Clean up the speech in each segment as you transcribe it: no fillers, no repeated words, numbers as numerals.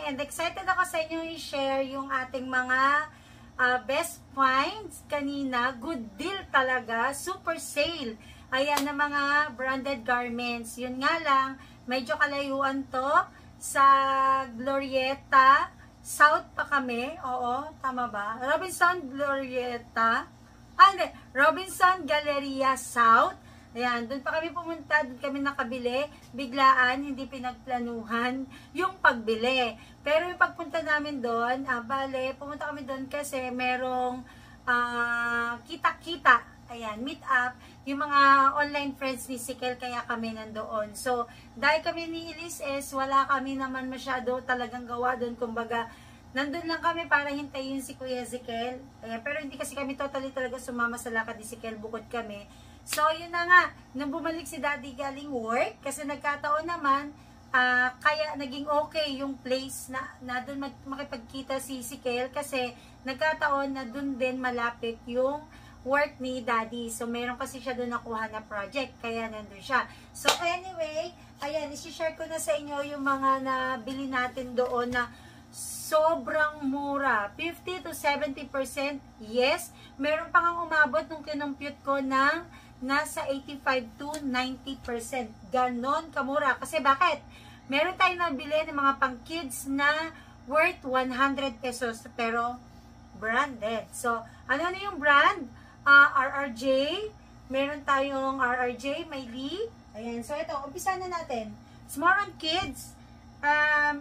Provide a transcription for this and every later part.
and excited ako sa inyo i-share yung ating mga best finds kanina. Good deal talaga, super sale. Ayan na mga branded garments. Yun nga lang, medyo kalayuan to sa Glorieta. South pa kami. Oo, tama ba? Robinson Glorieta. Hindi. Robinson Galleria South. Ayan, doon pa kami pumunta, doon kami nakabili, biglaan, hindi pinagplanuhan yung pagbili. Pero yung pagpunta namin doon, bale, pumunta kami doon kasi merong kita-kita, ayan, meet up, yung mga online friends ni Sikel, kaya kami nandoon. So, dahil kami ni Elises, wala kami naman masyado talagang gawa doon, kumbaga, nandun lang kami para hintayin si Kuya Sikel. Ayan, pero hindi kasi kami totally talaga sumama sa lakad ni Sikel, bukod kami. So, yun na nga, nung bumalik si Daddy galing work, kasi nagkataon naman, kaya naging okay yung place na doon makipagkita si Sikel, kasi nagkataon na doon din malapit yung work ni Daddy. So, meron kasi siya doon nakuha na project, kaya nandun siya. So, anyway, ayan, isi-share ko na sa inyo yung mga nabili natin doon na sobrang mura. 50 to 70%, yes. Meron pa nga umabot nung kinumpute ko ng nasa 85 to 90%. Ganon kamura. Kasi bakit? Meron tayong nabili ng mga pang kids na worth 100 pesos pero branded. So, ano na yung brand? RRJ. Meron tayong RRJ, Miley. Ayan. So, ito. Umpisa na natin. It's more on kids.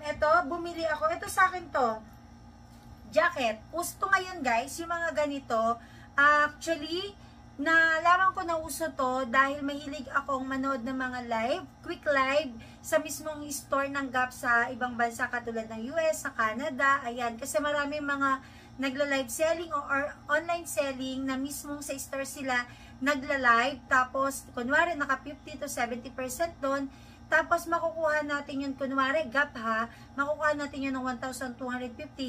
Ito, bumili ako. Ito sa akin to. Jacket. Usto ngayon guys, yung mga ganito. Actually, nalaman ko na uso to dahil mahilig akong manood ng mga live, quick live, sa mismong store ng Gap sa ibang bansa katulad ng US, sa Canada, ayan, kasi maraming mga nagla-live selling or online selling na mismong sa store sila nagla-live, tapos kunwari naka 50 to 70% doon, tapos makukuha natin yun, kunwari Gap ha, makukuha natin yun ng 1,250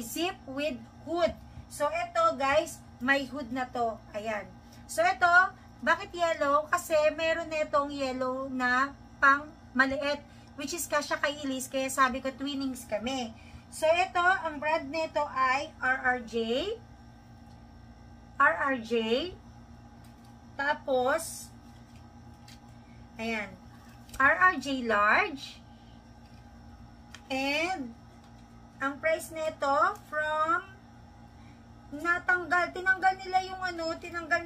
zip with hood. So ito guys, may hood na to, ayan. So, ito, bakit yellow? Kasi meron na itong yellow na pang maliit, which is kasya kay Elise, kaya sabi ko twinnings kami. So, ito, ang brand nito ay RRJ. RRJ. Tapos, ayan, RRJ large. And, ang price nito from tinanggal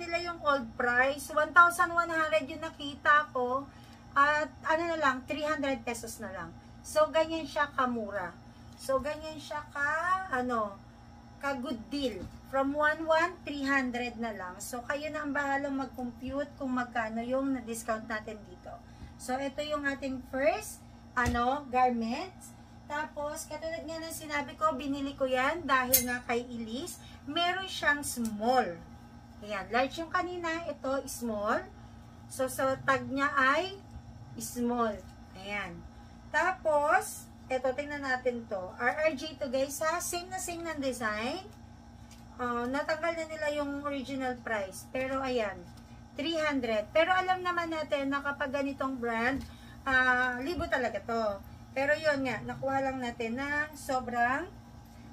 nila yung old price. 1,100 yung nakita ko. At ano na lang, 300 pesos na lang. So, ganyan siya kamura. So, ganyan siya ka good deal. From 1,100, 300 na lang. So, kayo na ang bahalang mag-compute kung magkano yung na-discount natin dito. So, ito yung ating first, garments. Tapos, katulad nga ng sinabi ko, binili ko yan dahil nga kay Elise. Meron siyang small. Ayan, large yung kanina, ito small. So, tag niya ay small. Ayan. Tapos, ito, tingnan natin to. RRJ to guys ha. Same na same ng design. Natanggal na nila yung original price. Pero, ayan, 300. Pero alam naman natin na kapag ganitong brand, libo talaga to. Pero yun nga, nakuha lang natin na sobrang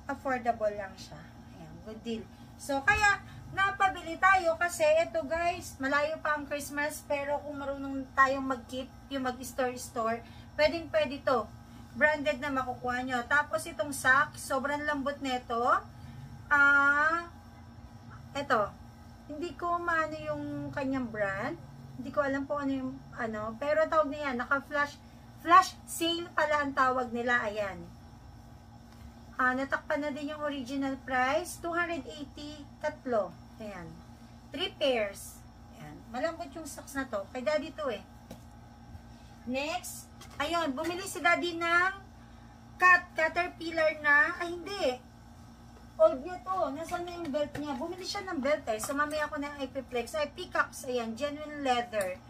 affordable lang siya. Ayan, good deal. So, kaya, napabili tayo kasi ito guys, malayo pa ang Christmas, pero kung marunong tayong mag-keep, yung mag-store-store, pwedeng-pwede to. Branded na makukuha nyo. Tapos, itong sack, sobrang lambot nito. Ito, hindi ko maano yung kanyang brand. Hindi ko alam po ano yung, pero tawag niya, naka-flash sale pala ang tawag nila, ayan. Natakpan na din yung original price, 280, tatlo. Ayan. 3 pairs. Ayan. Malambot yung socks na to. Kay Daddy to eh. Next, ayun, bumili si Daddy ng Caterpillar na, hindi. Old niya to. Nasaan na yung belt niya? Bumili siya ng belt eh. So, mamaya ako na ipiplex. Ay, peacocks. Ayan, genuine leather.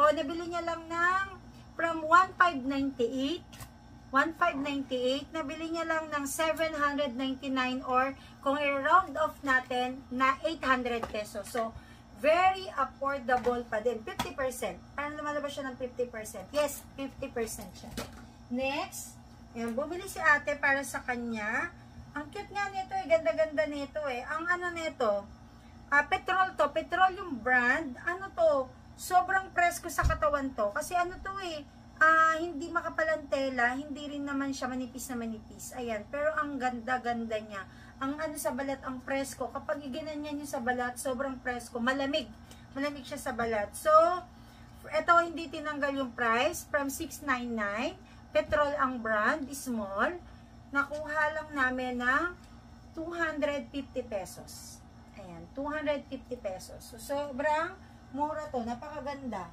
Nabili niya lang ng from 1,598. 1,598, nabili niya lang ng 799 or kung i-round off natin na 800 pesos. So, very affordable pa din. 50%. Parang lumalabas siya ng 50%. Yes, 50% siya. Next, Ayan, bumili si ate para sa kanya. Ang cute nga nito eh, ganda-ganda nito eh. Ang ano nito, Petrol to, Petrol yung brand. Ano to, sobrang presko sa katawan to. Kasi ano to eh, hindi makapalang tela, hindi rin naman siya manipis na manipis. Ayan, pero ang ganda-ganda niya. Ang ano sa balat, ang presko. Kapag iginanyan nyo sa balat, sobrang presko. Malamig. Malamig siya sa balat. So, ito hindi tinanggal yung price. From $699. Petrol ang brand, small. Nakuha lang namin ng 250 pesos. Ayan, 250 pesos. So, sobrang mura to. Napakaganda.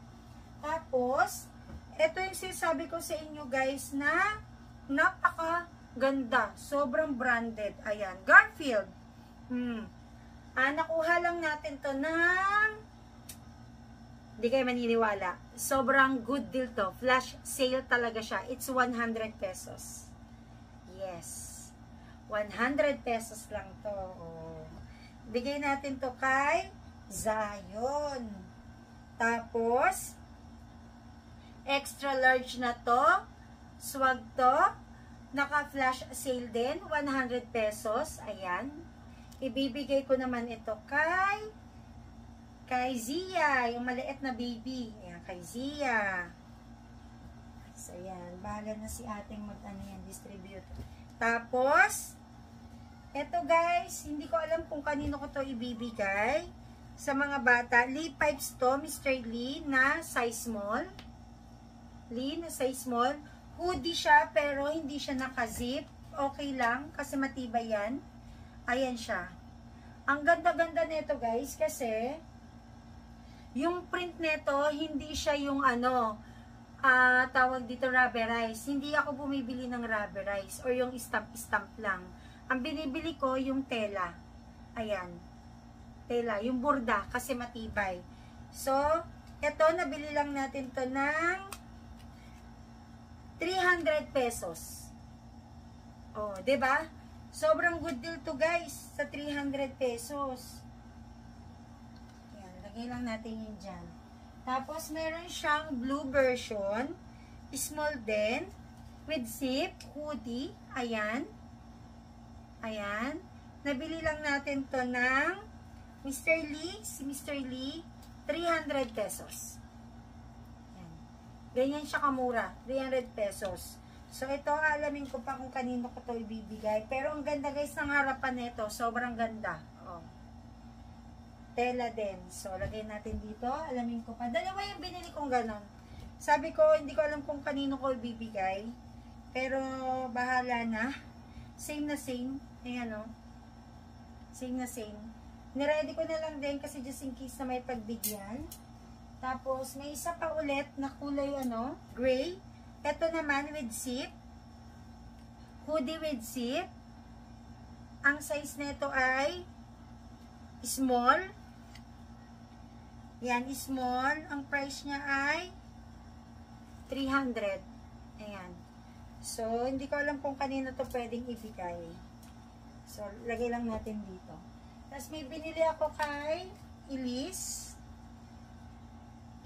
Tapos, ito yung sinasabi ko sa inyo guys na napakaganda. Sobrang branded. Ayan, Garfield. Nakuha lang natin to ng, hindi kayo maniniwala, sobrang good deal to. Flash sale talaga siya. It's 100 pesos. Yes. 100 pesos lang to. Oh. Bigay natin to kay Zion. Tapos, extra large na to. Swag to. Naka-flash sale din. 100 pesos. Ayan. Ibibigay ko naman ito kay Zia, yung maliit na baby. Ayan, kay Zia. So, ayan. Bahala na si ating distribute. Tapos, eto guys, hindi ko alam kung kanino ko to ibibigay. Sa mga bata, Lee Pipes to, Mr. Lee, na size small. Lee, na size small. Hoodie siya, pero hindi siya naka-zip. Okay lang, kasi matibay yan. Ayan siya. Ang ganda-ganda nito guys, kasi yung print nito, hindi siya yung tawag dito rubberized. Hindi ako bumibili ng rubberized or yung stamp-stamp lang. Ang binibili ko yung tela. Ayan. Tela, yung burda kasi matibay. So, ito nabili lang natin to ng 300 pesos. Oh, 'di ba? Sobrang good deal to guys sa 300 pesos. Lagay lang natin yun dyan. Tapos, meron siyang blue version. Small din. With zip. Hoodie. Ayan. Ayan. Nabili lang natin to ng Mr. Lee. Si Mr. Lee. 300 pesos. Ayan. Ganyan siya kamura. 300 pesos. So, ito, alamin ko pa kung kanino ko to ibibigay. Pero, ang ganda guys ng harapan nito. Sobrang ganda. Oh. Tela din. So, lagay natin dito. Alamin ko pa. Dalawa yung binili kong ganon. Sabi ko, hindi ko alam kung kanino ko ibibigay. Pero, bahala na. Same na same. Ayan o. Same na same. Niready ko na lang din kasi just in case na may pagbigyan. Tapos, may isa pa ulit na kulay gray. Ito naman with zip. Hoodie with zip. Ang size nito ay small. Yan, small. Ang price niya ay 300. Ayan. So, hindi ko alam kung kanino to pwedeng ibigay. So, lagay lang natin dito. Tapos, may binili ako kay Elise.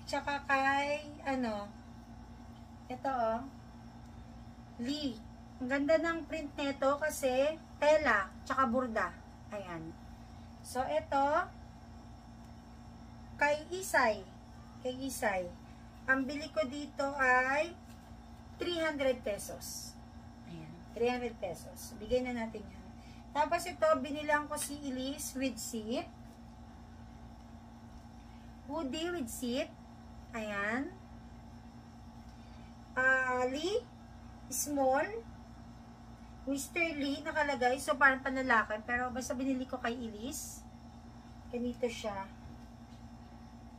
Tsaka kay, ito Lee. Ang ganda ng print nito kasi tela, tsaka burda. Ayan. So, ito, kay Isay. Kay Isay. Ang bili ko dito ay 300 pesos. Ayan. 300 pesos. Bigay na natin yan. Tapos ito, binilang ko si Elise with zip. Hoodie with zip. Ayan. Lee, small. Mr. Lee, nakalagay. So, parang panlalaki. Pero, basta binili ko kay Elise. Ganito siya.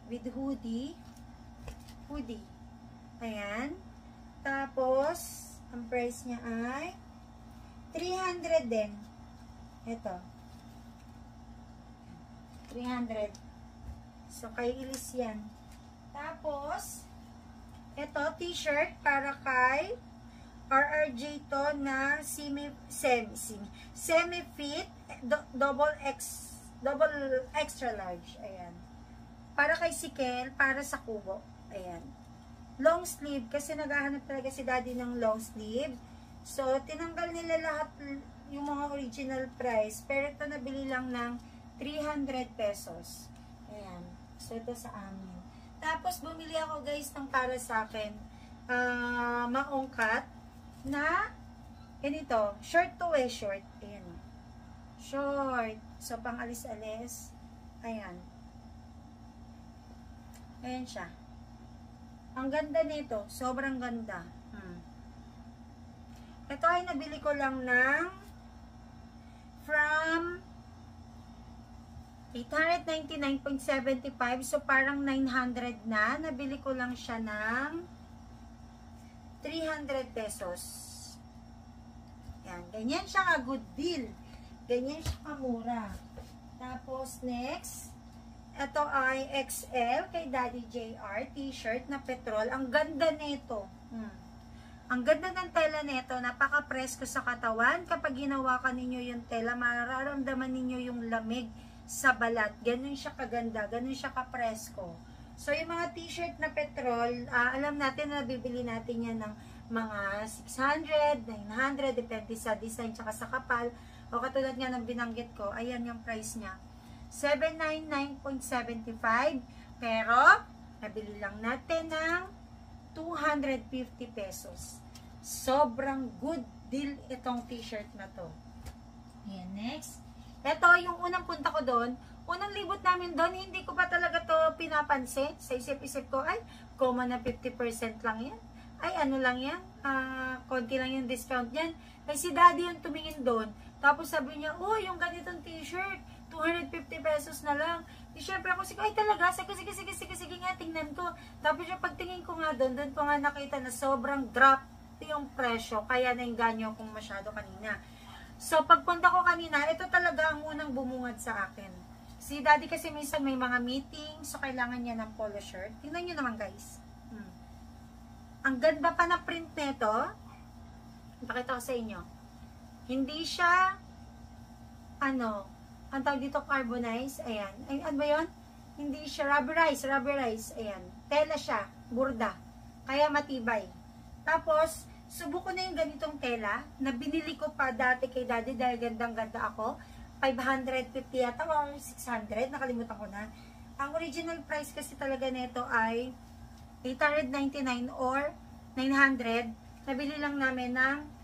With hoodie. Hoodie. Ayan. Tapos, ang price niya ay 300 din. Ito. 300. So, kay Elise yan. Tapos, ito, t-shirt para kay RRJ to na semi-fit, double extra large. Ayan. Para kay Sikel, para sa kubo. Ayan. Long sleeve, kasi naghahanap talaga si daddy ng long sleeve. So, tinanggal nila lahat yung mga original price. Pero ito nabili lang ng 300 pesos. Ayan. So, ito sa amin. Tapos, bumili ako guys ng para sa akin. Maungkat na ganito. Short to short. Ayan. Short. So, pang alis-alis. Ayan. Ayan siya. Ang ganda nito. Sobrang ganda. Ito ay nabili ko lang ng from 899.75. So, parang 900 na. Nabili ko lang siya ng 300 pesos. Yan. Ganyan siya ka good deal. Ganyan siya kamura. Tapos, next. Ito ay XL kay Daddy JR. T-shirt na petrol. Ang ganda nito. Ang ganda ng tela nito, napaka-presko sa katawan. Kapag ginawakan ninyo yung tela, mararamdaman ninyo yung lamig sa balat. Ganun siya kaganda, ganun siya ka-presko. So, yung mga t-shirt na petrol, alam natin na bibili natin yan ng mga 600, 900, depende sa design tsaka sa kapal. O katulad nga ng binanggit ko, ayan yung price niya. 799.75, pero nabili lang natin ng 250 pesos. Sobrang good deal itong t-shirt na to. Ayan, next. Ito, yung unang punta ko doon, unang libot namin doon, hindi ko pa talaga to pinapansin. Sa isip-isip ko, ay, common na 50% lang yan. Ay, ano lang yan? Konti lang yung discount yan. Ay, si Daddy yung tumingin doon. Tapos sabi niya, oh, yung ganitong t-shirt, 250 pesos na lang. Di syempre ako, ay talaga, sige nga, tingnan ko. Tapos yung pagtingin ko nga doon ko nga nakita na sobrang drop yung presyo. Kaya nainganyo akong masyado kanina. So, pagpunta ko kanina, ito talaga ang unang bumungad sa akin. Si Daddy kasi minsan may mga meeting, so kailangan niya ng polo shirt. Tingnan nyo naman guys. Ang ganda pa na print nito. Pakita ko sa inyo. Hindi siya, ang tawag dito carbonize, ayan. Ay, ano ba yun? Hindi siya rubberize, ayan. Tela siya, burda. Kaya matibay. Tapos, subuko na yung ganitong tela, na binili ko pa dati kay Daddy dahil gandang-ganda ako. 550 yata or 600, nakalimutan ko na. Ang original price kasi talaga nito ay 899 or 900. Nabili lang namin ng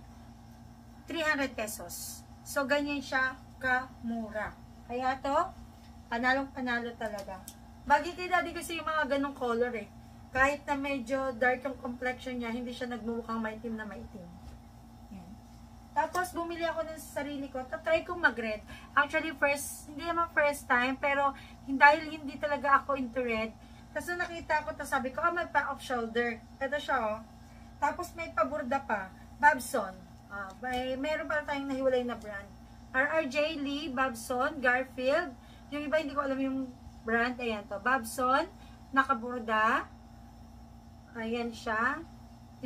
300 pesos. So, ganyan siya kamura. Kaya to, panalong-panalo talaga. Bagay kay Daddy kasi yung mga ganong color eh. Kahit na medyo dark yung complexion niya, hindi siya nagmumukhang maitim na maitim. Yan. Tapos, bumili ako ng sarili ko. Try kong mag-red. Actually, hindi naman first time, pero dahil hindi talaga ako into red, tapos nakita ko, sabi ko, may pa-off shoulder. Ito siya, oh. Tapos may paburda pa. Babson. Meron pa tayong nahiwalay na brand. RRJ, Lee, Babson, Garfield. Yung iba, hindi ko alam yung brand. Ayan to. Babson, nakaburda. Ayan siya.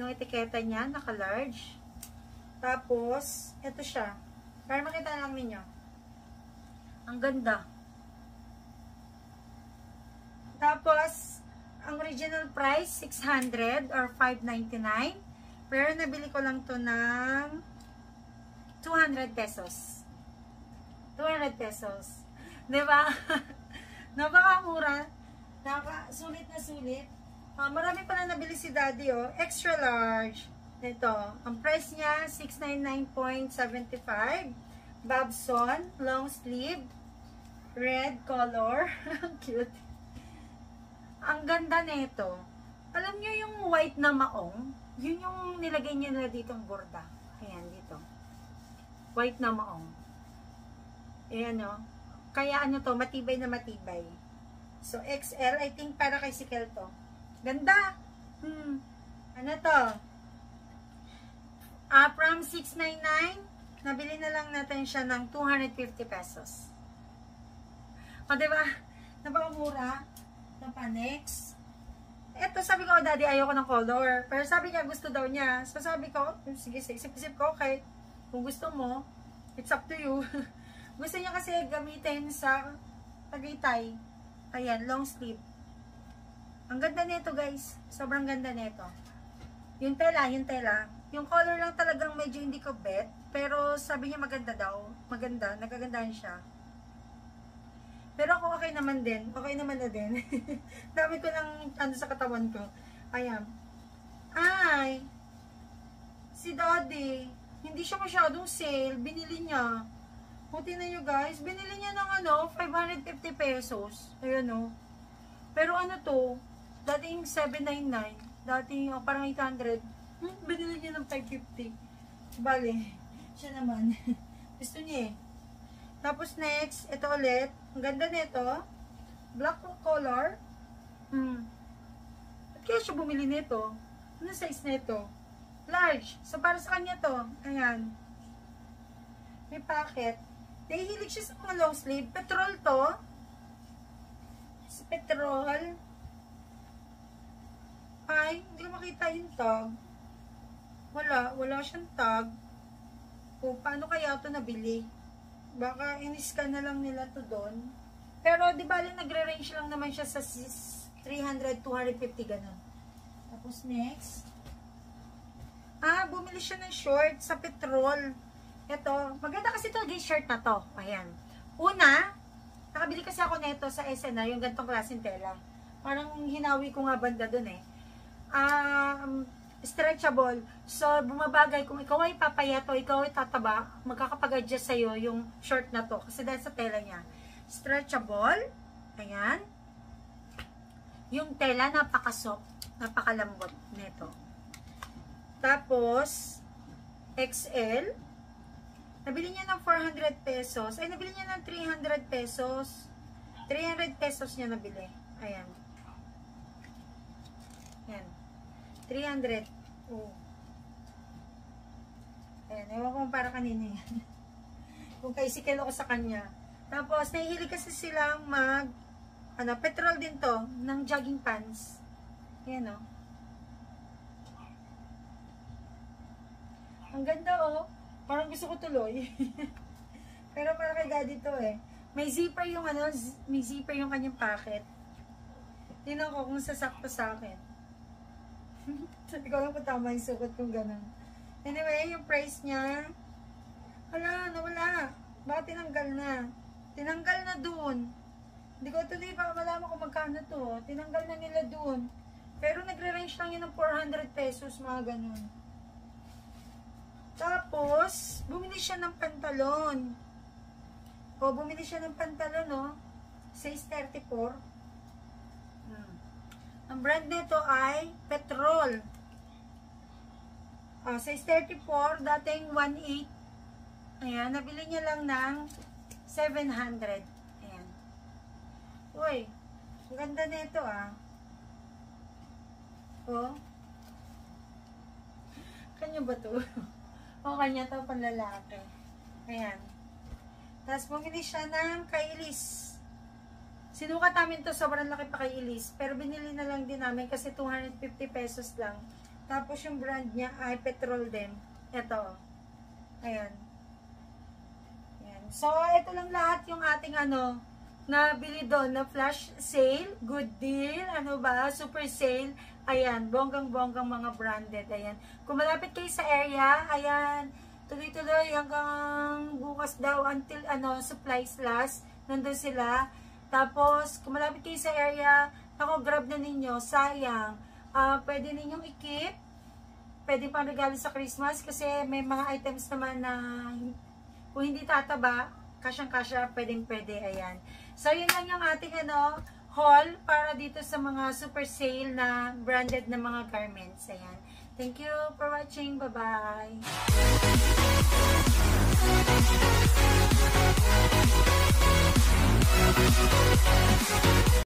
Yung etiketa niya, naka-large. Tapos, ito siya. Para makita lang ninyo. Ang ganda. Tapos, ang original price, 600 or 599. Pero nabili ko lang to ng 200 pesos. 200 pesos. Diba? Napakamura. Sulit na sulit. Marami pa na nabili si Daddy, oh. Extra large. Ito. Ang price niya, 699.75. Babson. Long sleeve. Red color. Ang cute. Ang ganda nito. Alam niyo yung white na maong? Yun yung nilagay niya nila ditong borda. Ayan, dito. White na maong. Ayan, oh. Kaya ano to, matibay na matibay. So, XL, I think para kay Sikel to. Ganda! Ano to? From 699, nabili na lang natin siya ng 250 pesos. O, diba? Napakamura. Ito pa, next. Ito, sabi ko, Daddy, ayoko ng color. Pero sabi niya, gusto daw niya. So, sabi ko, sige, isip-isip ko, okay. Kung gusto mo, it's up to you. Gusto niya kasi gamitin sa Tagaytay. Ayan, long sleeve. Ang ganda nito, guys. Sobrang ganda nito. Yung tela, Yung color lang talagang medyo hindi ko bet. Pero sabi niya maganda daw. Maganda. Nagagandahan siya. Pero ako okay naman din. Okay naman na din. Dami ko lang ano sa katawan ko. Ayan. Ay! Si Daddy. Hindi siya masyadong sale. Binili niya. Buti na nyo guys. Binili niya ng ano, 550 pesos. Ayan o. Pero ano to? Dating 799. Dating parang 800. Binili niya ng 550. Bale, siya naman. Gusto niya eh. Tapos next, ito ulit. Ang ganda nito. Black color. At kaya siya bumili nito? Ano size nito? Large. So, para sa kanya to. Ayan. May packet. Nahihilig siya sa mga long sleeve. Petrol to. Sa petrol. Ay, hindi ko makita yung tag. Wala siyang tag. O, paano kaya ito nabili? Baka in-scan na lang nila to doon. Pero, di ba, nagre-range lang naman siya sa 300, 250, ganun. Tapos, next. Bumili siya ng short sa petrol. Ito, maganda kasi ito, yung shirt na to. Ayan. Una, nakabili kasi ako nito sa SNR, yung gantong klaseng tela. Parang hinawi ko nga banda doon eh. Stretchable. So, bumabagay. Kung ikaw ay papayat o ikaw ay tataba, magkakapag-adjust sa'yo yung short na to. Kasi dahil sa tela niya. Stretchable. Ayan. Yung tela, napaka-soft. Napakalambot nito. Tapos, XL. Nabili niya ng 400 pesos. Ay, nabili niya ng 300 pesos. 300 pesos niya nabili. Ayan. Ayan. 300. Oh. Ayan, ewan ko para kanina yan. Kung kaisikil ako sa kanya. Tapos, nahihilig kasi silang petrol din to, ng jogging pants. Ayan, oh. Ang ganda, oh. Parang gusto ko tuloy. Pero para kay Daddy to, eh. May zipper yung, may zipper yung kanyang packet. Tingnan ko kung sasakto sa akin. Sabi ko lang kung tama yung sukat kung gano'n. Anyway, yung price niya, nawala. Baka tinanggal na. Tinanggal na dun. Hindi ko tuloy pa malaman kung magkano to. Tinanggal na nila dun. Pero nagre-range lang yun ng 400 pesos, mga ganun. Tapos, bumili siya ng pantalon. Bumili siya ng pantalon, no? Size 34. Ang brand nito ay Petrol. Size 34, dating 1.8. Ayan, nabili niya lang ng 700. Ayan. Uy, ang ganda nito, Oh. Kanya ba to? Kanya to, panlalaki. Ayan. Tapos, bumili siya ng kailis. Sinukat namin to, sobrang laki pa kay Elise. Pero binili na lang din namin kasi 250 pesos lang. Tapos yung brand niya ay Petrol din. Ito. Ayan. Ayan. So, ito lang lahat yung ating nabili doon na flash sale, good deal, super sale. Ayan, bonggang-bonggang mga branded. Ayan. Kung malapit kayo sa area, ayan, tuloy-tuloy hanggang bukas daw until supplies last. Nandun sila. Tapos, kung malapit kayo sa area, grab na ninyo, sayang. Pwede ninyong i-keep. Pwede pang regalo sa Christmas kasi may mga items naman na kung hindi tataba, kasyang-kasya, pwedeng-pwede, ayan. So, yun lang yung ating haul para dito sa mga super sale na branded na mga garments, ayan. Thank you for watching. Bye-bye.